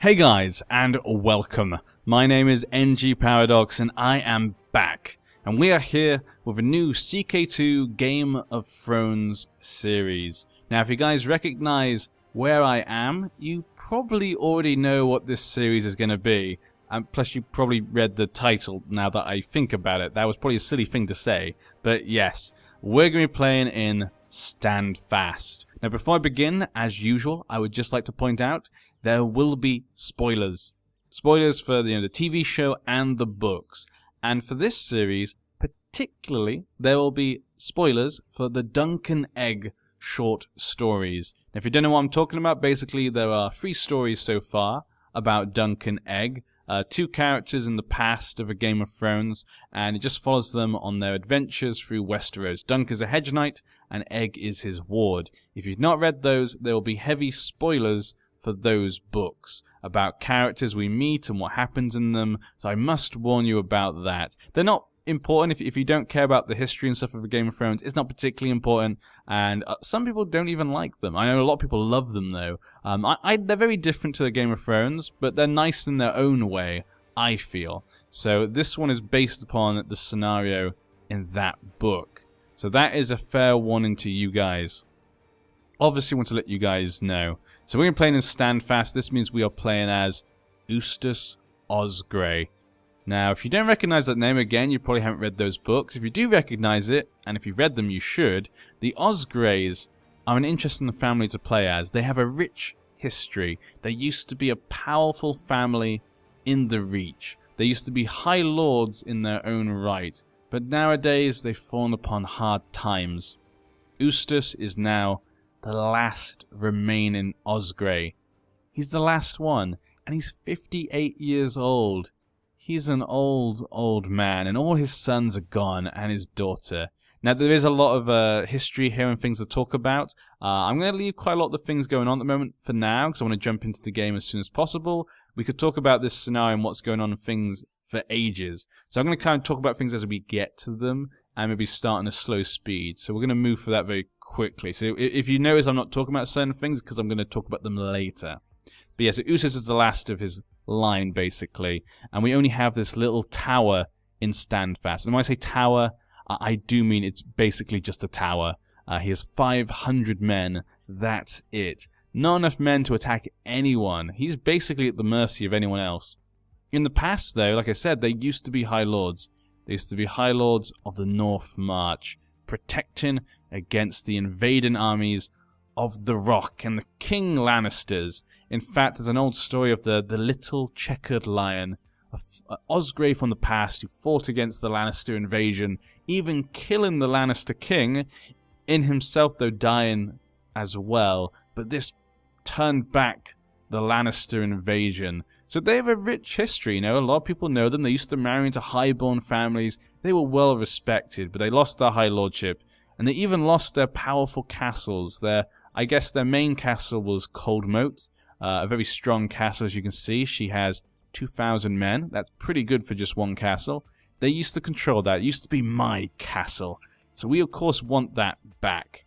Hey guys, and welcome. My name is NG Paradox, and I am back. And we are here with a new CK2 Game of Thrones series. Now, if you guys recognize where I am, you probably already know what this series is going to be. Plus, you probably read the title now that I think about it. That was probably a silly thing to say. But yes, we're going to be playing in Stand Fast. Now, before I begin, as usual, I would just like to point out there will be spoilers. Spoilers for the TV show and the books. And for this series, particularly, there will be spoilers for the Dunk and Egg short stories. Now, if you don't know what I'm talking about, basically there are 3 stories so far about Dunk and Egg. 2 characters in the past of a Game of Thrones, and it just follows them on their adventures through Westeros. Dunk is a hedge knight, and Egg is his ward. If you've not read those, there will be heavy spoilers for those books about characters we meet and what happens in them, so I must warn you about that. They're not important if you don't care about the history and stuff of the Game of Thrones. It's not particularly important, and some people don't even like them. I know a lot of people love them though. They're very different to the Game of Thrones, but they're nice in their own way, I feel. So this one is based upon the scenario in that book. So that is a fair warning to you guys. Obviously want to let you guys know. So we're playing in Stand Fast. This means we are playing as Eustace Osgrey. Now, if you don't recognize that name, again, you probably haven't read those books. If you do recognize it, and if you've read them, you should. The Osgreys are an interesting family to play as. They have a rich history. They used to be a powerful family in the Reach. They used to be high lords in their own right. But nowadays, they've fallen upon hard times. Eustace is now the last remaining Osgrey. He's the last one, and he's 58 years old. He's an old man, and all his sons are gone, and his daughter. Now, there is a lot of history here and things to talk about. I'm going to leave quite a lot of the things going on at the moment for now, because I want to jump into the game as soon as possible. We could talk about this scenario and what's going on and things for ages. So I'm going to kind of talk about things as we get to them, and maybe start in a slow speed. So we're going to move for that very quickly. So if you notice I'm not talking about certain things, because I'm going to talk about them later. But yeah, so Eustace is the last of his line, basically. And we only have this little tower in Stand Fast. And when I say tower, I do mean it's basically just a tower. He has 500 men. That's it. Not enough men to attack anyone. He's basically at the mercy of anyone else. In the past, though, like I said, they used to be High Lords. They used to be High Lords of the North March, protecting against the invading armies of the Rock and the King Lannisters. In fact, there's an old story of the little checkered lion, Osgrey from the past, who fought against the Lannister invasion, even killing the Lannister king, in himself though dying as well. But this turned back the Lannister invasion. So they have a rich history, a lot of people know them. They used to marry into highborn families. They were well respected, but they lost their high lordship. And they even lost their powerful castles. I guess their main castle was Cold Moat, a very strong castle, as you can see. She has 2,000 men. That's pretty good for just one castle. They used to control that. It used to be my castle. So we, of course, want that back.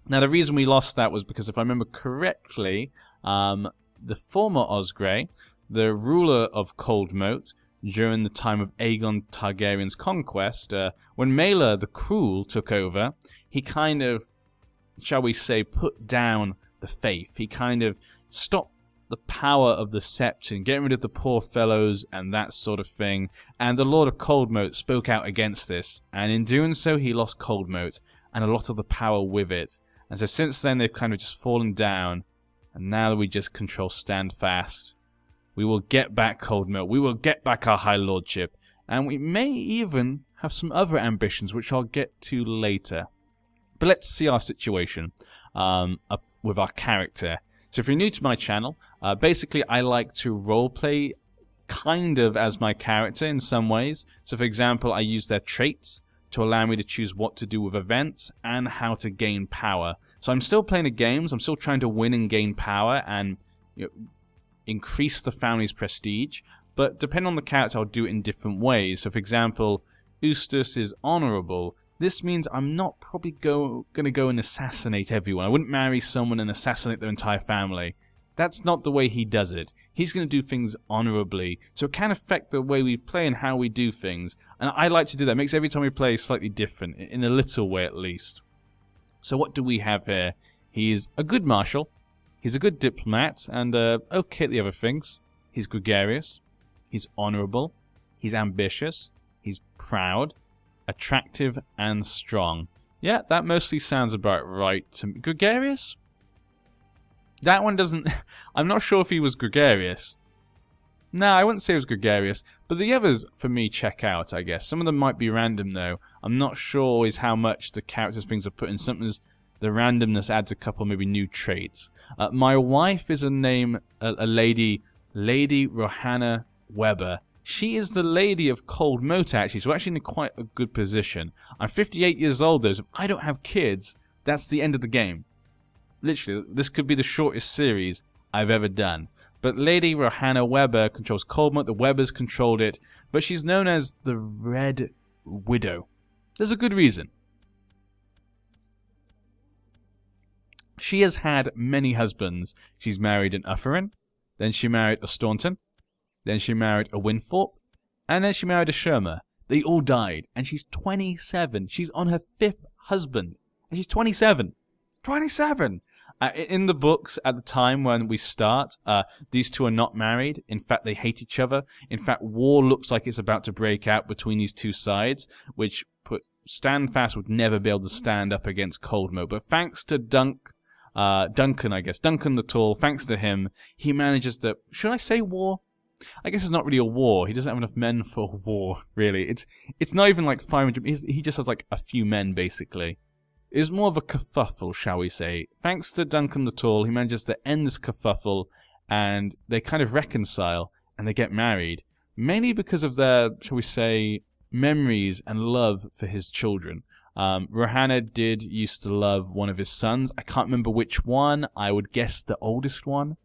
Now, the reason we lost that was because, if I remember correctly, the former Osgrey, the ruler of Cold Moat, during the time of Aemon Targaryen's conquest, when Maelor the Cruel took over, he kind of, shall we say, put down the faith. He kind of stopped the power of the Sept and getting rid of the poor fellows and that sort of thing. And the Lord of Coldmoat spoke out against this. And in doing so, he lost Coldmoat and a lot of the power with it. And so since then, they've kind of just fallen down. And now that we just control Stand Fast, we will get back Coldmoat. We will get back our High Lordship. And we may even have some other ambitions, which I'll get to later. But let's see our situation with our character. So if you're new to my channel, basically I like to roleplay kind of as my character in some ways. So for example, I use their traits to allow me to choose what to do with events and how to gain power. So I'm still playing the games, I'm still trying to win and gain power and increase the family's prestige, but depending on the character, I'll do it in different ways. So for example, Eustace is honorable. This means I'm not probably going to go and assassinate everyone. I wouldn't marry someone and assassinate their entire family. That's not the way he does it. He's going to do things honorably, so it can affect the way we play and how we do things. And I like to do that. It makes every time we play slightly different, in a little way at least. So what do we have here? He's a good marshal. He's a good diplomat, and okay at the other things. He's gregarious. He's honorable. He's ambitious. He's proud, attractive, and strong. Yeah, that mostly sounds about right to me. Gregarious? That one doesn't... I'm not sure if he was gregarious. No, I wouldn't say he was gregarious. But the others, for me, check out, I guess. Some of them might be random, though. I'm not sure always how much the characters' things are put in. Sometimes the randomness adds a couple maybe new traits. My wife is a lady Rohanna Weber. She is the lady of Cold Moat, actually, so actually in quite a good position. I'm 58 years old, though, so if I don't have kids, that's the end of the game. Literally, this could be the shortest series I've ever done. But Lady Rohanna Weber controls Cold Moat, the Webers controlled it, but she's known as the Red Widow. There's a good reason. She has had many husbands. She's married an Ufferin, then she married a Staunton, then she married a Winthorpe, and then she married a Shermer. They all died, and she's 27. She's on her 5th husband, and she's 27. 27! In the books, at the time when we start, these two are not married. In fact, they hate each other. In fact, war looks like it's about to break out between these two sides, which Standfast would never be able to stand up against Cold Moat. But thanks to Duncan the Tall, thanks to him, he manages to... Should I say war? I guess it's not really a war. He doesn't have enough men for war, really. It's not even like 500... He just has like a few men, basically. It's more of a kerfuffle, shall we say. Thanks to Duncan the Tall, he manages to end this kerfuffle, and they kind of reconcile, and they get married. Mainly because of their, shall we say, memories and love for his children. Rohanna did used to love one of his sons. I can't remember which one. I would guess the oldest one.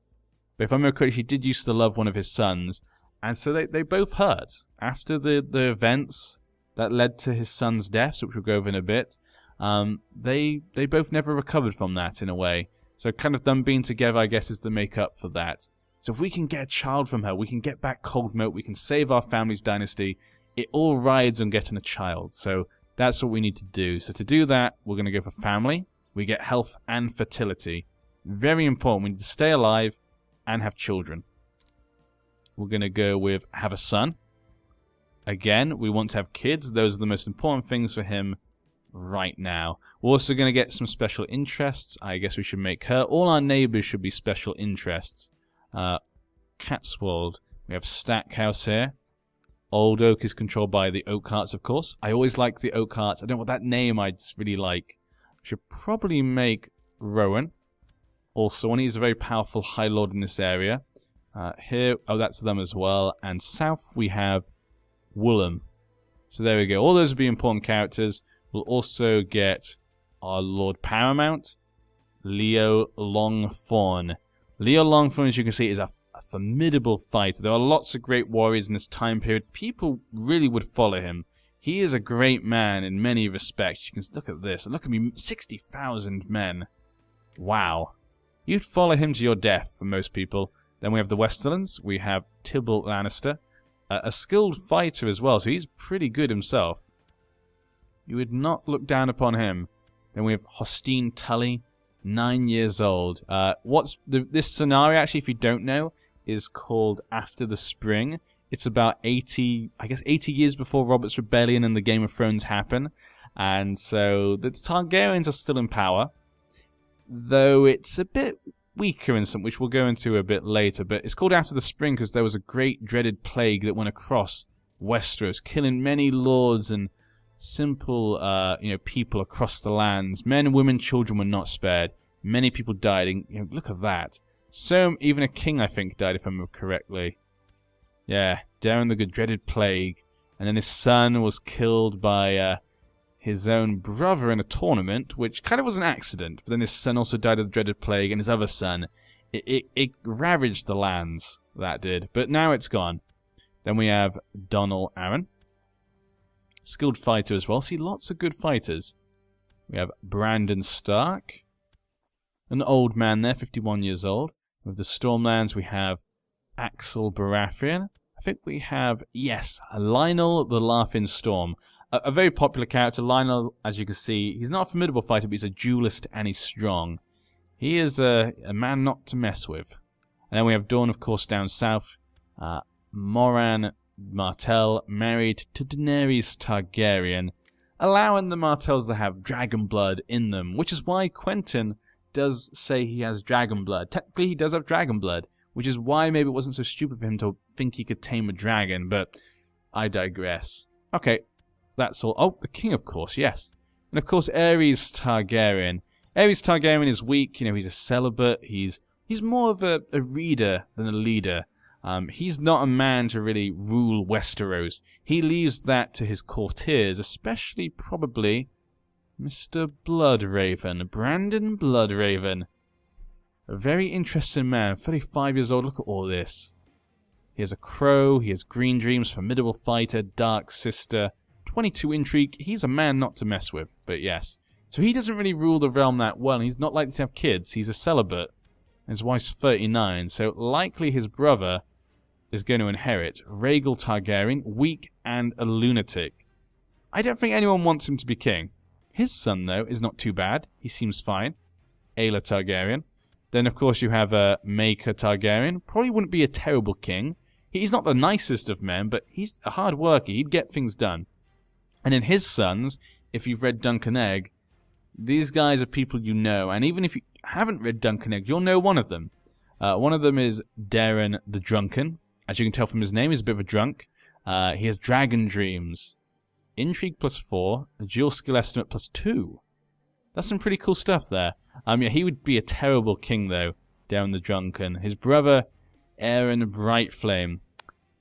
But if I remember correctly, she did used to love one of his sons. And so they both hurt. After the events that led to his son's deaths, which we'll go over in a bit, they both never recovered from that in a way. So kind of them being together, I guess, is the make-up for that. So if we can get a child from her, we can get back Cold Moat, we can save our family's dynasty. It all rides on getting a child. So that's what we need to do. So to do that, we're going to go for family. We get health and fertility. Very important. We need to stay alive and have children. We're going to go with have a son. Again, we want to have kids. Those are the most important things for him right now. We're also going to get some special interests. I guess we should make her. All our neighbors should be special interests. Catswold. We have Stackhouse here. Old Oak is controlled by the Oak Hearts, of course. I always like the Oak Hearts. I don't know what that name I just really like. Should probably make Rowan. Also, he's a very powerful High Lord in this area. Here, oh, that's them as well. And south we have Woolham. So there we go. All those will be important characters. We'll also get our Lord Paramount, Leo Longthorn. Leo Longthorn, as you can see, is a formidable fighter. There are lots of great warriors in this time period. People really would follow him. He is a great man in many respects. You can look at this. Look at me, 60,000 men. Wow. You'd follow him to your death for most people. Then we have the Westerlands. We have Tybalt Lannister. A skilled fighter as well, so he's pretty good himself. You would not look down upon him. Then we have Hostine Tully, 9 years old. This scenario, actually, if you don't know, is called After the Spring. It's about 80 years before Robert's Rebellion and the Game of Thrones happen. And so the Targaryens are still in power. Though it's a bit weaker in some, which we'll go into a bit later. But it's called After the Spring because there was a great dreaded plague that went across Westeros, killing many lords and simple people across the lands. Men, women, children were not spared. Many people died. And, look at that. So even a king, I think, died, if I remember correctly. Yeah, Darren the Good, dreaded plague. And then his son was killed by his own brother in a tournament, which kind of was an accident. But then his son also died of the dreaded plague, and his other son. It ravaged the lands, that did. But now it's gone. Then we have Donal Arryn. Skilled fighter as well. See, lots of good fighters. We have Brandon Stark. An old man there, 51 years old. With the Stormlands, we have Axel Baratheon. I think we have, yes, Lionel the Laughing Storm. A very popular character. Lionel, as you can see, he's not a formidable fighter, but he's a duelist and he's strong. He is a man not to mess with. And then we have Dawn, of course, down south. Moran Martell married to Daenerys Targaryen, allowing the Martells to have dragon blood in them, which is why Quentin does say he has dragon blood. Technically, he does have dragon blood, which is why maybe it wasn't so stupid for him to think he could tame a dragon, but I digress. Okay, that's all. Oh, the king, of course, yes. And of course, Aerys Targaryen. Aerys Targaryen is weak, he's a celibate, he's more of a reader than a leader. He's not a man to really rule Westeros. He leaves that to his courtiers, especially probably Mr. Bloodraven, Brandon Bloodraven. A very interesting man, 35 years old, look at all this. He has a crow, he has green dreams, formidable fighter, dark sister, 22 intrigue. He's a man not to mess with, but yes. So he doesn't really rule the realm that well, and he's not likely to have kids. He's a celibate. His wife's 39, so likely his brother is going to inherit. Rhaegal Targaryen, weak and a lunatic. I don't think anyone wants him to be king. His son, though, is not too bad. He seems fine. Aela Targaryen. Then, of course, you have Maekar Targaryen. Probably wouldn't be a terrible king. He's not the nicest of men, but he's a hard worker. He'd get things done. And then his sons, if you've read Dunk and Egg, these guys are people you know. And even if you haven't read Dunk and Egg, you'll know one of them. One of them is Daeron the Drunken. As you can tell from his name, he's a bit of a drunk. He has dragon dreams. Intrigue +4. A dual skill estimate +2. That's some pretty cool stuff there. Yeah, he would be a terrible king, though, Daeron the Drunken. His brother, Aeron Brightflame.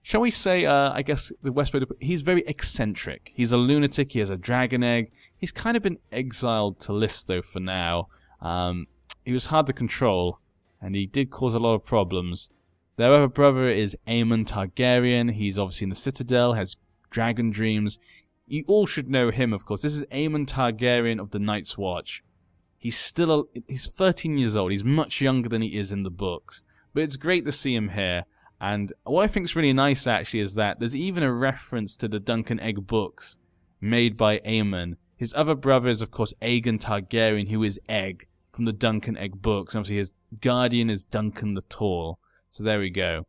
Shall we say, I guess the best way to put it, he's very eccentric. He's a lunatic, he has a dragon egg. He's kind of been exiled to Lys, though, for now. He was hard to control, and he did cause a lot of problems. Their other brother is Aemon Targaryen. He's obviously in the Citadel, has dragon dreams. You all should know him, of course. This is Aemon Targaryen of the Night's Watch. He's 13 years old. He's much younger than he is in the books. But it's great to see him here. And what I think is really nice, actually, is that there's even a reference to the Dunk and Egg books made by Aemon. His other brother is, of course, Aegon Targaryen, who is Egg from the Dunk and Egg books. Obviously, his guardian is Duncan the Tall. So there we go.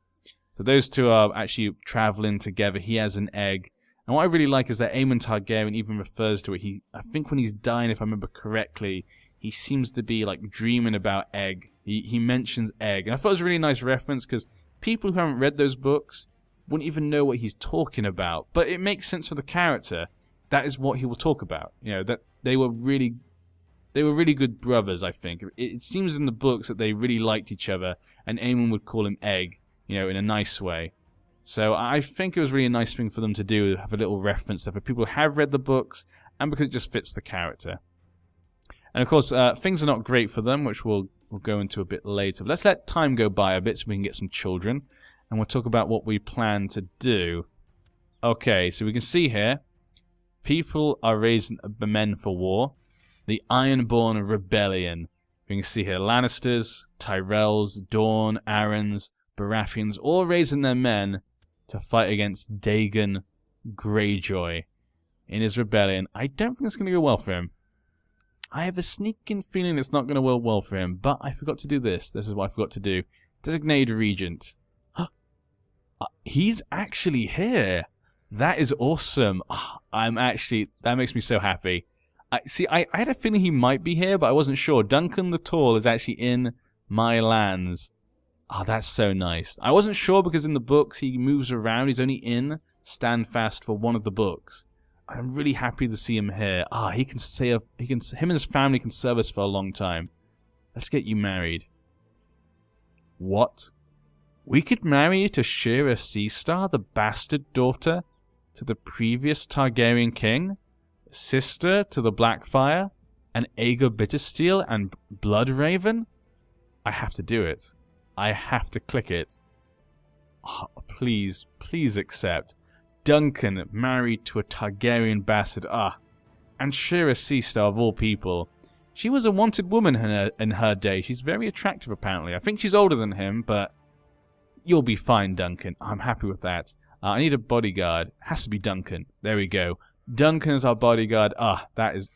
So those two are actually traveling together. He has an egg. And what I really like is that Aemon Targaryen even refers to it. I think when he's dying, if I remember correctly, he seems to be like dreaming about egg. He mentions egg. And I thought it was a really nice reference because people who haven't read those books wouldn't even know what he's talking about. But it makes sense for the character. That is what he will talk about. That they were really good brothers, I think. It seems in the books that they really liked each other, and Aemon would call him Egg, in a nice way. So I think it was really a nice thing for them to do, have a little reference there for people who have read the books, and because it just fits the character. And of course, things are not great for them, which we'll go into a bit later. But let's let time go by a bit so we can get some children, and we'll talk about what we plan to do. Okay, so we can see here, people are raising men for war. The Ironborn Rebellion. We can see here Lannisters, Tyrells, Dorne, Arryns, Baratheons, all raising their men to fight against Dagon Greyjoy in his rebellion. I don't think it's going to go well for him. I have a sneaking feeling it's not going to go well for him, but I forgot to do this. This is what I forgot to do. Designated Regent. He's actually here. That is awesome. That makes me so happy. I had a feeling he might be here, but I wasn't sure. Duncan the Tall is actually in my lands. That's so nice. I wasn't sure because in the books he moves around. He's only in Standfast for one of the books. I'm really happy to see him here. Him and his family can serve us for a long time. Let's get you married. What? We could marry you to Shira Seastar, the bastard daughter to the previous Targaryen king? Sister to the Blackfyre, and Aegon Bittersteel and Bloodraven? I have to do it. I have to click it. Please accept. Duncan married to a Targaryen bastard. And Shira Seastar of all people. She was a wanted woman in her day. She's very attractive, apparently. I think she's older than him, but you'll be fine, Duncan. I'm happy with that. I need a bodyguard. Has to be Duncan. There we go. Duncan is our bodyguard. That is...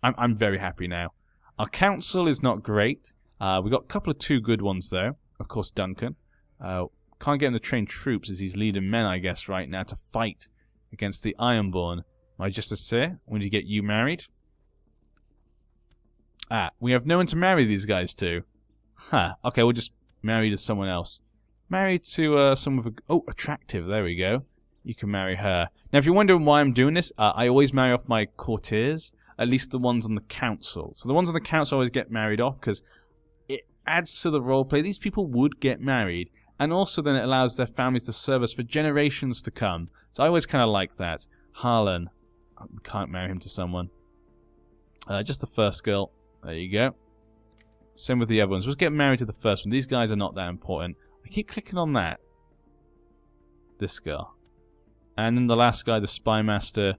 I'm very happy now. Our council is not great. We got a couple of 2 good ones, though. Of course, Duncan. Can't get him to train troops as he's leading men, I guess, right now to fight against the Ironborn. My Justice Sir, when did you get you married? We have no one to marry these guys to. Okay, we'll just marry to someone else. Marry to someone with a... attractive, there we go. You can marry her. Now, if you're wondering why I'm doing this, I always marry off my courtiers, at least the ones on the council. So the ones on the council always get married off, because it adds to the roleplay. These people would get married, and also then it allows their families to serve us for generations to come. So I always kind of like that. Harlan. We can't marry him to someone. Just the first girl. There you go. Same with the other ones. We'll get married to the first one. These guys are not that important. I keep clicking on that. This girl. And then the last guy, the spy master,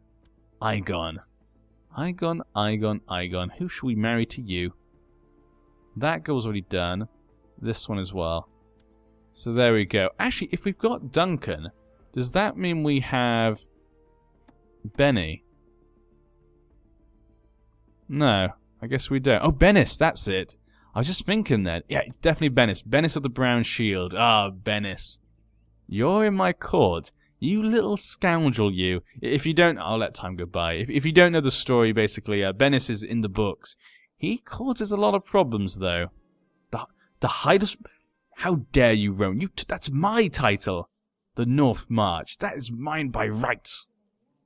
Aegon. Aegon. Who should we marry to you? That girl's already done. This one as well. So there we go. Actually, if we've got Duncan, does that mean we have Benny? No. I guess we don't. Oh, Bennis, that's it. I was just thinking that. Yeah, it's definitely Bennis. Bennis of the Brown Shield. Bennis. You're in my court. You little scoundrel, you. If you don't... I'll let time go by. If you don't know the story, basically, Bennis is in the books. He causes a lot of problems, though. The Hydus... How dare you, Rowan? That's my title. The North March. That is mine by rights.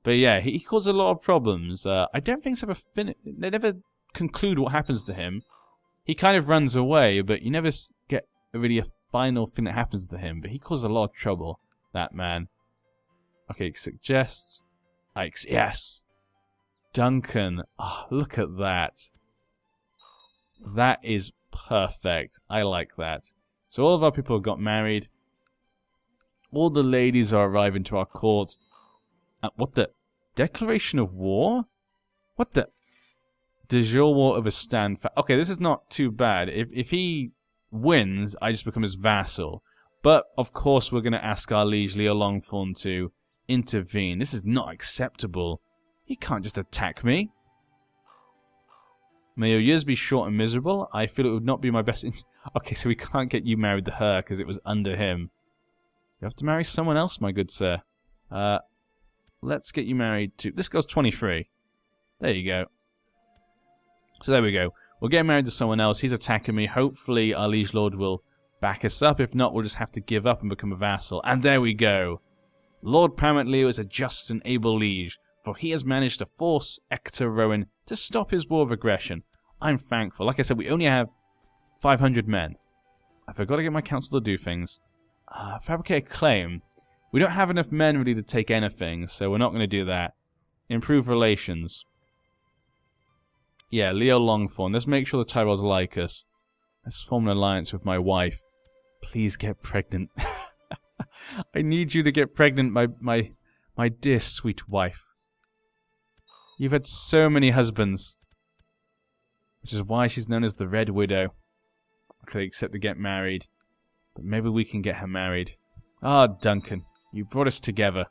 But yeah, he causes a lot of problems. I don't think it's ever finished. They never conclude what happens to him. He kind of runs away, but you never get really a final thing that happens to him. But he causes a lot of trouble, that man. Okay, suggests... yes! Duncan. Look at that. That is perfect. I like that. So all of our people have got married. All the ladies are arriving to our court. What the... Declaration of war? What the... De jure war of a stand... Okay, this is not too bad. If he wins, I just become his vassal. But, of course, we're going to ask our liege Leo Longthorn to intervene. This is not acceptable. He can't just attack me. May your years be short and miserable. I feel it would not be my best... Okay, so we can't get you married to her because it was under him. You have to marry someone else, my good sir. Let's get you married to... This girl's 23. There you go. So there we go. We'll get married to someone else. He's attacking me. Hopefully our liege lord will back us up. If not, we'll just have to give up and become a vassal. And there we go. Lord Paramount Leo is a just and able liege, for he has managed to force Ector Rowan to stop his war of aggression. I'm thankful. Like I said, we only have 500 men. I forgot to get my council to do things. Fabricate a claim. We don't have enough men really to take anything, so we're not going to do that. Improve relations. Yeah, Leo Longthorn. Let's make sure the Tyrells like us. Let's form an alliance with my wife. Please get pregnant. I need you to get pregnant, my dear sweet wife. You've had so many husbands. Which is why she's known as the Red Widow. Okay, except to get married. But maybe we can get her married. Duncan. You brought us together.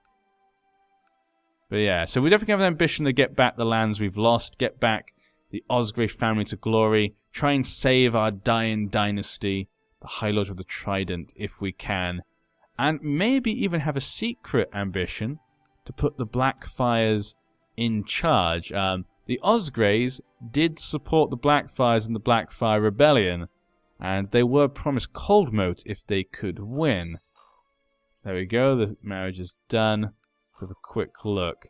But yeah, so we definitely have an ambition to get back the lands we've lost. Get back the Osgrey family to glory. Try and save our dying dynasty. The High Lord with the Trident, if we can. And maybe even have a secret ambition to put the Blackfyres in charge. The Osgreys did support the Blackfyres in the Blackfyre Rebellion, and they were promised cold moat if they could win. There we go, the marriage is done. With a quick look.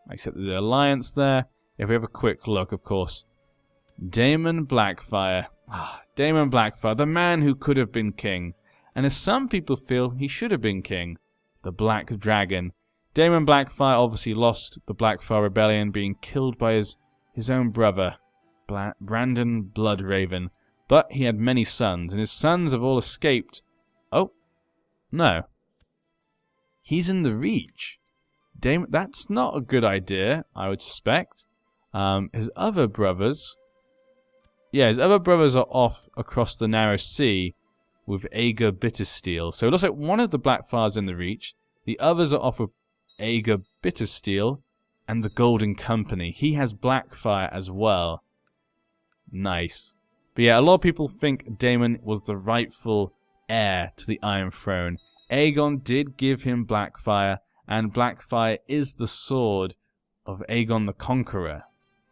Except the alliance there. If we have a quick look, of course. Daemon Blackfyre. Daemon Blackfyre, the man who could have been king. And as some people feel, he should have been king. The Black Dragon. Daemon Blackfyre obviously lost the Blackfyre Rebellion, being killed by his own brother, Brandon Bloodraven. But he had many sons, and his sons have all escaped. Oh, no. He's in the Reach. That's not a good idea, I would suspect. His other brothers yeah, his other brothers are off across the narrow sea with Aegon Bittersteel. So it looks like one of the Blackfyre's in the Reach. The others are off with Aegon Bittersteel and the Golden Company. He has Blackfyre as well. Nice. But yeah, a lot of people think Daemon was the rightful heir to the Iron Throne. Aegon did give him Blackfyre, and Blackfyre is the sword of Aegon the Conqueror,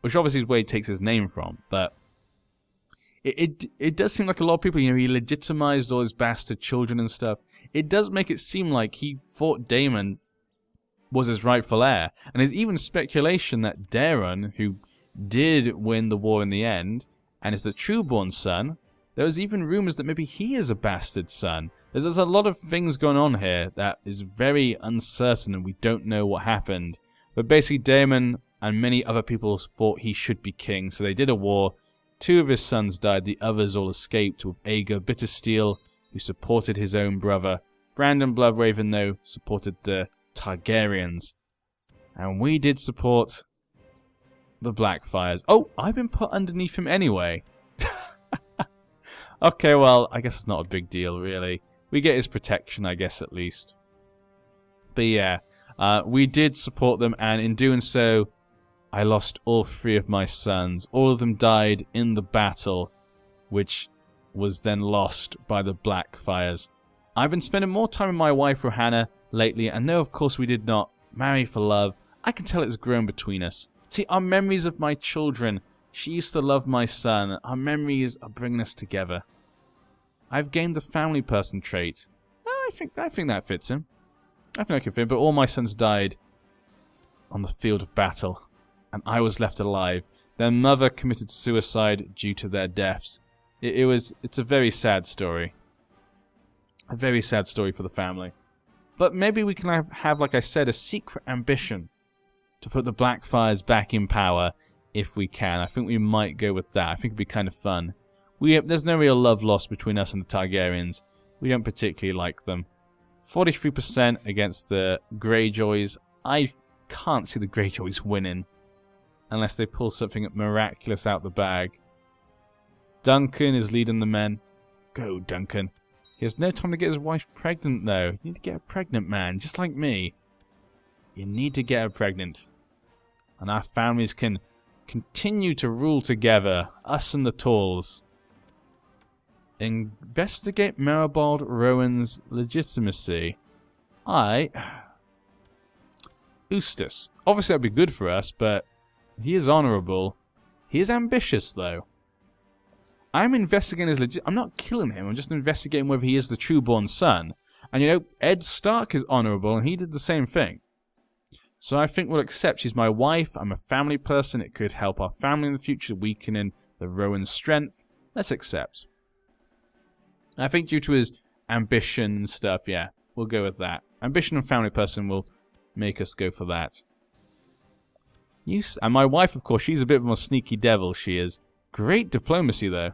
which obviously is where he takes his name from, but it does seem like a lot of people, he legitimized all his bastard children and stuff. It does make it seem like he thought Daemon was his rightful heir, and there's even speculation that Daemon, who did win the war in the end, and is the trueborn son, there was even rumors that maybe he is a bastard son. There's a lot of things going on here that is very uncertain, and we don't know what happened. But basically, Daemon and many other people thought he should be king, so they did a war. 2 of his sons died, the others all escaped, with Aegon Bittersteel, who supported his own brother. Brandon Bloodraven, though, supported the Targaryens. And we did support the Blackfyres. Oh, I've been put underneath him anyway. Okay, well, I guess it's not a big deal, really. We get his protection, I guess, at least. But yeah, we did support them, and in doing so, I lost all 3 of my sons. All of them died in the battle, which was then lost by the Blackfyres. I've been spending more time with my wife, Rohanna, lately, and though, of course, we did not marry for love, I can tell it's grown between us. See, our memories of my children, she used to love my son, our memories are bringing us together. I've gained the family person trait. I think that fits him. I think I can fit him, but all my sons died on the field of battle, and I was left alive. Their mother committed suicide due to their deaths. It's a very sad story. A very sad story for the family. But maybe we can have, like I said, a secret ambition to put the Blackfyres back in power if we can. I think we might go with that. I think it'd be kind of fun. There's no real love lost between us and the Targaryens. We don't particularly like them. 43% against the Greyjoys. I can't see the Greyjoys winning unless they pull something miraculous out the bag. Duncan is leading the men. Go, Duncan. He has no time to get his wife pregnant, though. You need to get her pregnant, man, just like me. You need to get her pregnant. And our families can continue to rule together, us and the Talls. Investigate Maribald Rowan's legitimacy. Eustace. Obviously that'd be good for us, but he is honourable. He is ambitious, though. I'm investigating his I'm not killing him, I'm just investigating whether he is the trueborn son. And you know, Ed Stark is honourable, and he did the same thing. So I think we'll accept. She's my wife, I'm a family person, it could help our family in the future, weakening the Rowan's strength. Let's accept. I think due to his ambition and stuff, yeah, we'll go with that. Ambition and family person will make us go for that. And my wife, of course, she's a bit of a sneaky devil, she is. Great diplomacy, though.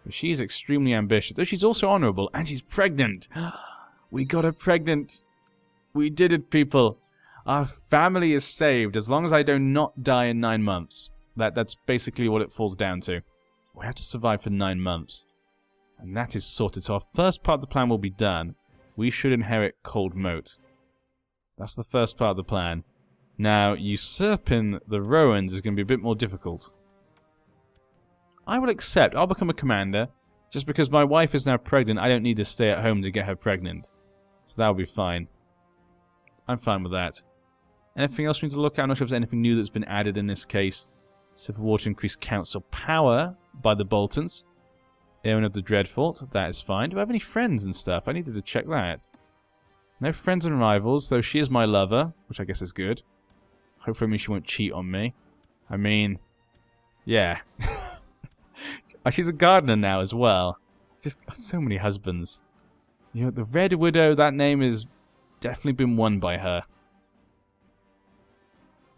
But she's extremely ambitious. Though she's also honourable, and she's pregnant. We got her pregnant. We did it, people. Our family is saved as long as I do not die in 9 months. That's basically what it falls down to. We have to survive for 9 months. And that is sorted. So our first part of the plan will be done. We should inherit Cold Moat. That's the first part of the plan. Now, usurping the Rowans is going to be a bit more difficult. I will accept. I'll become a commander. Just because my wife is now pregnant, I don't need to stay at home to get her pregnant. So that'll be fine. I'm fine with that. Anything else we need to look at? I'm not sure if there's anything new that's been added in this case. Civil War to increase council power by the Boltons. Aemon of the Dreadfort, that is fine. Do I have any friends and stuff? I needed to check that. No friends and rivals, though she is my lover, which I guess is good. Hopefully she won't cheat on me. I mean, yeah. She's a gardener now as well. Just so many husbands. You know, the Red Widow, that name has definitely been won by her.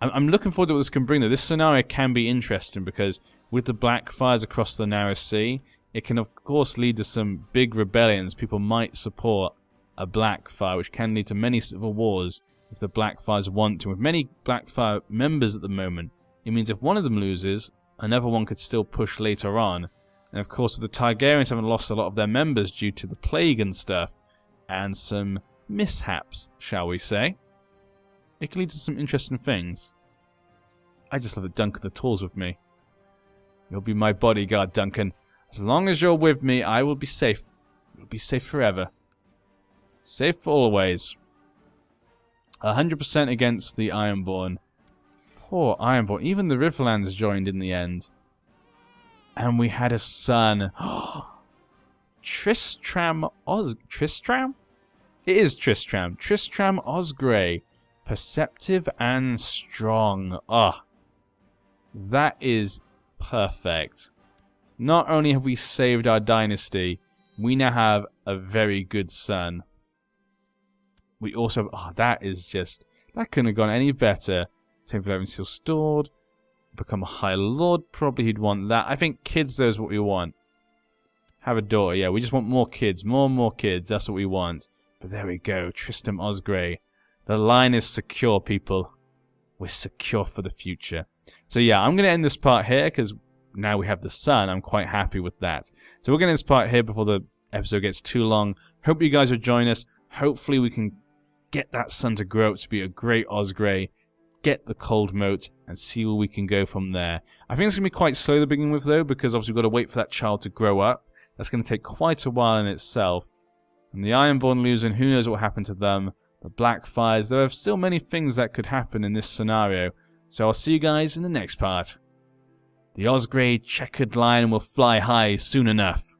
I'm looking forward to what this can bring, though. This scenario can be interesting because with the Blackfyres across the narrow sea, it can, of course, lead to some big rebellions. People might support a Blackfyre, which can lead to many civil wars if the Blackfyres want to. With many Blackfyre members at the moment, it means if one of them loses, another one could still push later on. And of course, with the Targaryens having lost a lot of their members due to the plague and stuff, and some mishaps, shall we say, it can lead to some interesting things. I just love that Duncan the Tall's with me. You'll be my bodyguard, Duncan. As long as you're with me, I will be safe. You'll be safe forever. Safe for always. 100% against the Ironborn. Poor Ironborn. Even the Riverlands joined in the end. And we had a son. Tristram Tristram? It is Tristram. Tristram Osgrey. Perceptive and strong. Ah. That is perfect. Not only have we saved our dynasty, we now have a very good son. We also have, oh, that is just, that couldn't have gone any better. Take for 11 still stored. Become a High Lord, probably he'd want that. I think kids though is what we want. Have a daughter, yeah, we just want more kids. More and more kids, that's what we want. But there we go, Tristram Osgrey. The line is secure, people. We're secure for the future. So yeah, I'm going to end this part here because now we have the son. I'm quite happy with that. So we're going to end this part here before the episode gets too long. Hope you guys will join us. Hopefully we can get that son to grow up to be a great Osgrey. Get the cold moat and see where we can go from there. I think it's going to be quite slow to begin with though, because obviously we've got to wait for that child to grow up. That's going to take quite a while in itself. And the Ironborn losing, who knows what happened to them. The Blackfyres, there are still many things that could happen in this scenario. So I'll see you guys in the next part. The Osgrey checkered line will fly high soon enough.